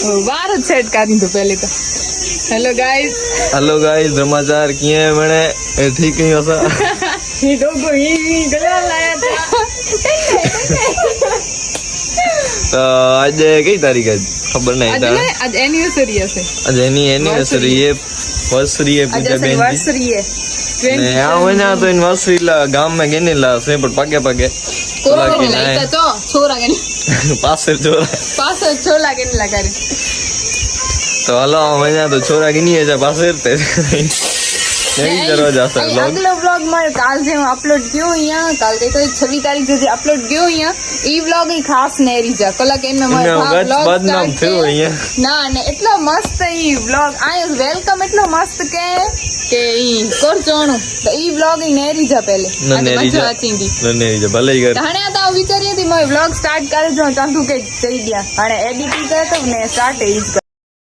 बार set करी तो पहले तो हेलो गाइस समाचार किए हैं मैंने ठीक ही होसा ये डोगो ये गला लाया था तो आज कई तारीख है खबर नहीं था आज एनिवर्सरी है आज एनिवर्सरी है वर्सरी है पूजा बहन एनिवर्सरी है ने आओ ना तो एनिवर्सरी ला गांव में गेने ला से पर पाके कोरोना के लाइता तो छोरा के पास छोला के लगा रे तो हलो मजा तो छोरा की नहीं है जा पास रहते नहीं करो जा सर व्लॉग अगला व्लॉग में काल से હું અપલોડ ગયો અહીંયા કાલ તે 26 તારીખ સુધી અપલોડ ગયો અહીંયા ઈ વ્લોગ ઈ ખાસ ને રહી જા કલાક એમને મારો વ્લોગ બદનામ થયો અહીંયા ના ને એટલો મસ્ત ઈ વ્લોગ આય વેલકમ એટલો મસ્ત કે ઈ કરજોણું તો ઈ વ્લોગ ઈ નેરી જા પહેલે આજે મજા આચીંદી નેરી જા ભલે કર હાણે આ તો વિચારી હતી મેં વ્લોગ સ્ટાર્ટ કરી જો ચાંદુ કે જઈ ગયા હાણે એડિટિંગ કરે તો ને સ્ટાર્ટ ઈ જ